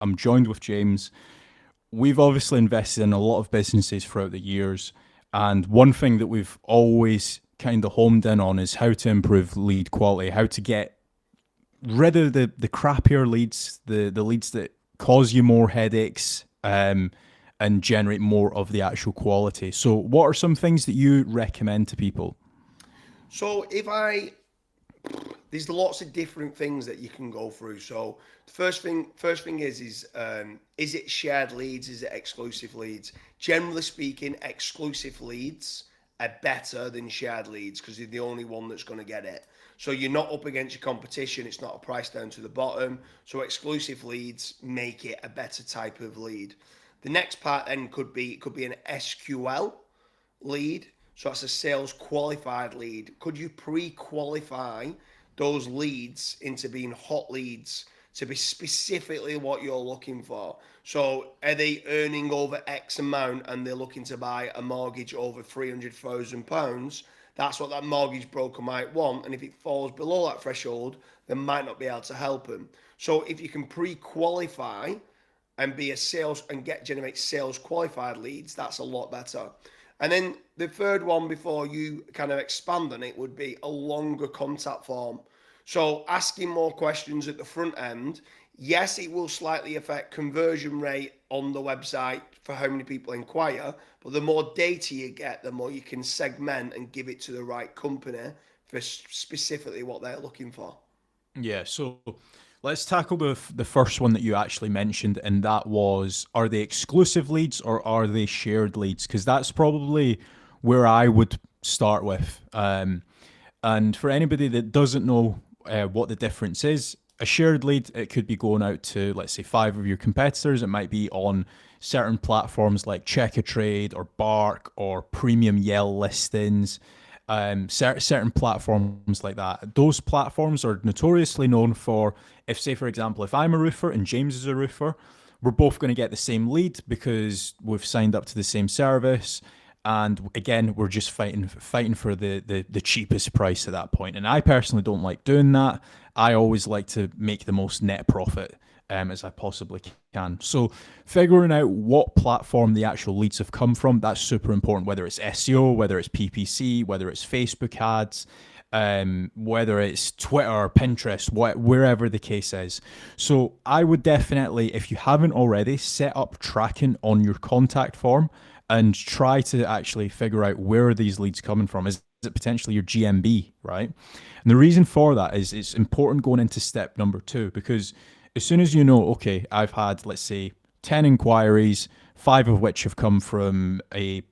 I'm joined with James. We've obviously invested in a lot of businesses throughout the years. And one thing that we've always kind of homed in on is how to improve lead quality, how to get rid of the crappier leads, the leads that cause you more headaches, and generate more of the actual quality. So, what are some things that you recommend to people? So there's lots of different things that you can go through. So the first thing is it shared leads? Is it exclusive leads? Generally speaking, exclusive leads are better than shared leads because you're the only one that's going to get it. So you're not up against your competition. It's not a price down to the bottom. So exclusive leads make it a better type of lead. The next part then could be an SQL lead. So that's a sales qualified lead. Could you pre-qualify those leads into being hot leads to be specifically what you're looking for? So are they earning over X amount and they're looking to buy a mortgage over £300,000? That's what that mortgage broker might want. And if it falls below that threshold, they might not be able to help them. So if you can pre-qualify and be a sales and generate sales qualified leads, that's a lot better. And then the third one, before you kind of expand on it, would be a longer contact form. So asking more questions at the front end, yes, it will slightly affect conversion rate on the website for how many people inquire, but the more data you get, the more you can segment and give it to the right company for specifically what they're looking for. Yeah, so let's tackle the first one that you actually mentioned, and that was, are they exclusive leads or are they shared leads? Because that's probably where I would start with. And for anybody that doesn't know what the difference is, a shared lead, it could be going out to, let's say, five of your competitors. It might be on certain platforms like Check a Trade or Bark or Premium Yell listings, certain platforms like that. Those platforms are notoriously known for, if, say, for example, if I'm a roofer and James is a roofer, we're both going to get the same lead because we've signed up to the same service. And again, we're just fighting for the cheapest price at that point. And I personally don't like doing that. I always like to make the most net profit as I possibly can. So figuring out what platform the actual leads have come from, that's super important, whether it's SEO, whether it's PPC, whether it's Facebook ads, whether it's Twitter, Pinterest, wherever the case is. So I would definitely, if you haven't already, set up tracking on your contact form and try to actually figure out where are these leads coming from. Is it potentially your GMB, right? And the reason for that is it's important going into step number 2, because as soon as you know, okay, I've had, let's say, 10 inquiries, 5 of which have come from a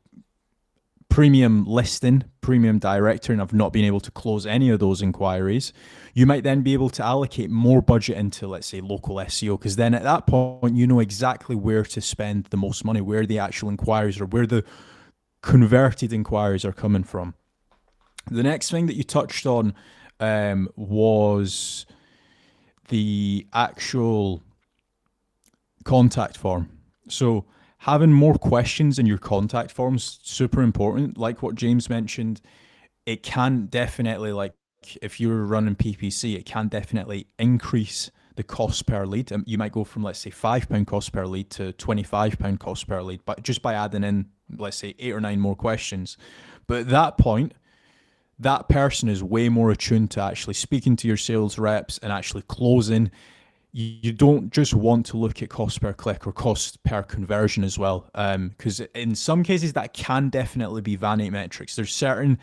premium listing, premium directory, and I've not been able to close any of those inquiries, you might then be able to allocate more budget into, let's say, local SEO, because then at that point, you know exactly where to spend the most money, where the actual inquiries or where the converted inquiries are coming from. The next thing that you touched on was the actual contact form. So having more questions in your contact forms, super important. Like what James mentioned, it can definitely, like if you're running PPC, it can definitely increase the cost per lead. You might go from, let's say, £5 cost per lead to £25 cost per lead, but just by adding in, let's say, 8 or 9 more questions. But at that point, that person is way more attuned to actually speaking to your sales reps and actually closing. You don't just want to look at cost per click or cost per conversion as well, because in some cases that can definitely be vanity metrics. There's certain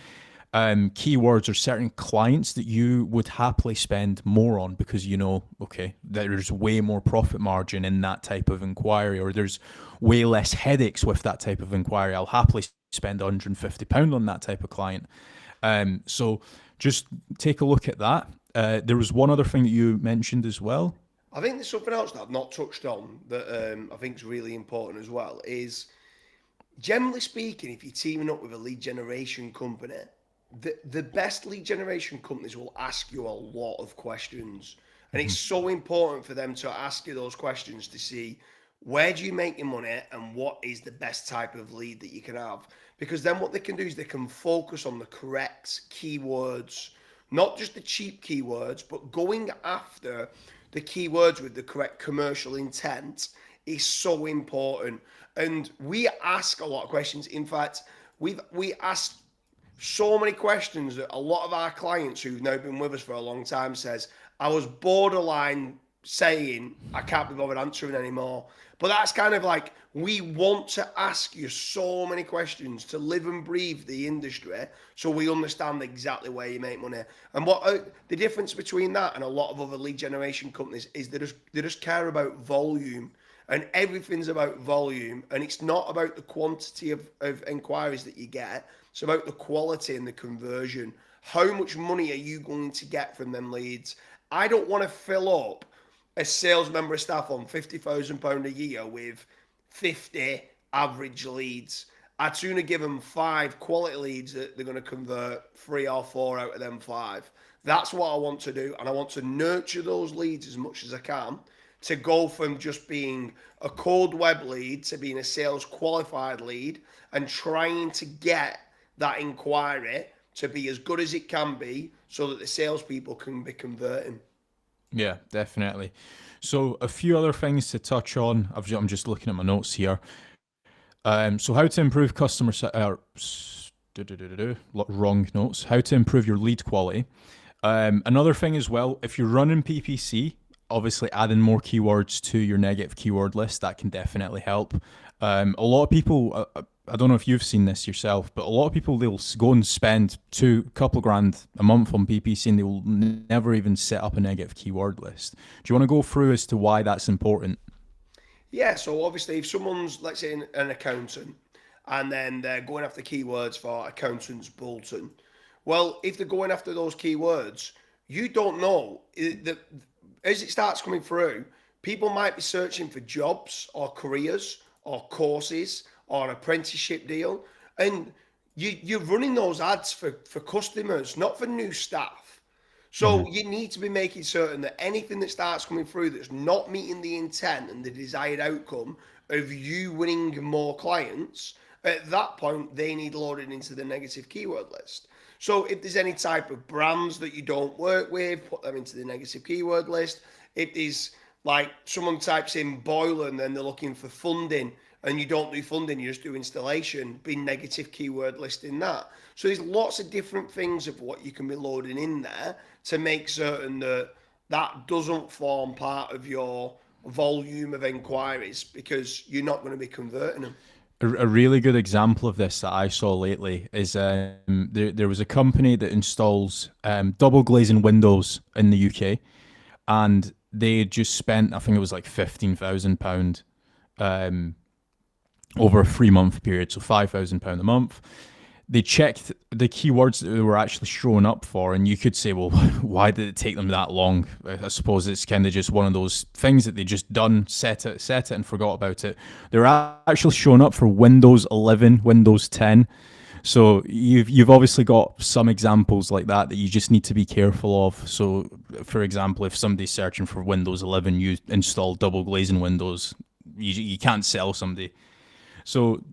keywords or certain clients that you would happily spend more on because you know, okay, there's way more profit margin in that type of inquiry, or there's way less headaches with that type of inquiry. I'll happily spend £150 on that type of client. So just take a look at that. There was one other thing that you mentioned as well. I think there's something else that I've not touched on that I think is really important as well. Is generally speaking, if you're teaming up with a lead generation company, the best lead generation companies will ask you a lot of questions. And it's Mhm. so important for them to ask you those questions to see where do you make your money and what is the best type of lead that you can have. Because then what they can do is they can focus on the correct keywords, not just the cheap keywords, but going after the keywords with the correct commercial intent is so important. And we ask a lot of questions. In fact, we asked so many questions that a lot of our clients who've now been with us for a long time says, I was borderline saying I can't be bothered answering anymore. But that's kind of like, we want to ask you so many questions to live and breathe the industry so we understand exactly where you make money. And what the difference between that and a lot of other lead generation companies is they just care about volume, and everything's about volume, and it's not about the quantity of inquiries that you get. It's about the quality and the conversion. How much money are you going to get from them leads? I don't want to fill up a sales member of staff on £50,000 a year with 50 average leads. I'd sooner give them 5 quality leads that they're going to convert 3 or 4 out of them 5. That's what I want to do, and I want to nurture those leads as much as I can to go from just being a cold web lead to being a sales qualified lead, and trying to get that inquiry to be as good as it can be so that the salespeople can be converting. Yeah, definitely. So a few other things to touch on. I'm just looking at my notes here. So how to improve wrong notes. How to improve your lead quality. Another thing as well, if you're running PPC, obviously adding more keywords to your negative keyword list, that can definitely help. A lot of people, I don't know if you've seen this yourself, but a lot of people, they'll go and spend couple grand a month on PPC and they will never even set up a negative keyword list. Do you want to go through as to why that's important? Yeah, so obviously if someone's, let's say, an accountant, and then they're going after keywords for accountants Bolton, well, if they're going after those keywords, you don't know that as it starts coming through, people might be searching for jobs or careers or courses or an apprenticeship deal, and you're running those ads for customers, not for new staff. So you need to be making certain that anything that starts coming through that's not meeting the intent and the desired outcome of you winning more clients, at that point, they need loaded into the negative keyword list. So if there's any type of brands that you don't work with, put them into the negative keyword list. If there's like someone types in boiler and then they're looking for funding, and you don't do funding, you just do installation, be negative keyword listing that. So there's lots of different things of what you can be loading in there to make certain that that doesn't form part of your volume of inquiries, because you're not going to be converting them. A really good example of this that I saw lately is there was a company that installs double glazing windows in the UK, and they just spent, I think it was like £15,000 over a 3-month period, so £5,000 a month. They checked the keywords that they were actually showing up for, and you could say, well, why did it take them that long? I suppose it's kind of just one of those things that they just done, set it and forgot about it. They're actually showing up for Windows 11, Windows 10. So you've obviously got some examples like that you just need to be careful of. So, for example, if somebody's searching for Windows 11, you install double glazing windows, you can't sell somebody. So,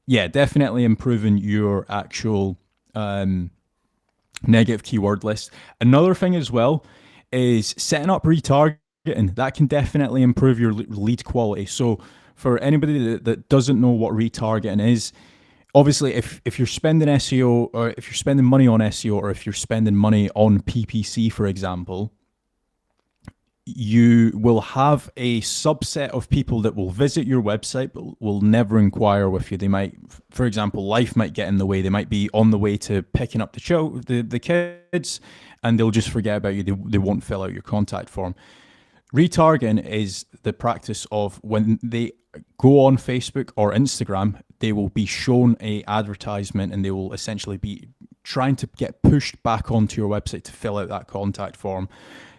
yeah, definitely improving your actual negative keyword list. Another thing as well is setting up retargeting. That can definitely improve your lead quality. So, for anybody that doesn't know what retargeting is, obviously, if you're spending SEO, or if you're spending money on SEO, or if you're spending money on PPC, for example, you will have a subset of people that will visit your website but will never inquire with you. They might, for example, life might get in the way. They might be on the way to picking up the kids, and they'll just forget about you. They won't fill out your contact form. Retargeting is the practice of when they go on Facebook or Instagram, they will be shown a advertisement and they will essentially be trying to get pushed back onto your website to fill out that contact form.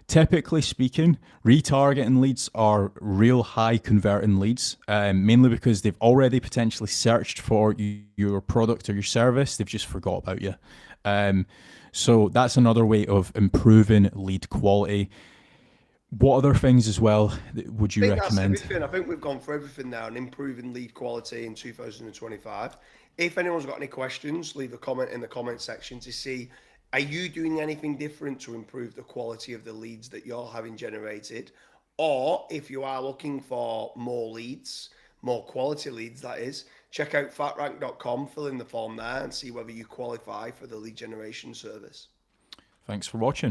Typically speaking, retargeting leads are real high converting leads, mainly because they've already potentially searched for your product or your service. They've just forgot about you. So that's another way of improving lead quality. What other things as well would you recommend? That's everything. I think we've gone through everything now and improving lead quality in 2025. If anyone's got any questions, leave a comment in the comment section to see, are you doing anything different to improve the quality of the leads that you're having generated? Or if you are looking for more leads, more quality leads, that is, check out fatrank.com, fill in the form there and see whether you qualify for the lead generation service. Thanks for watching.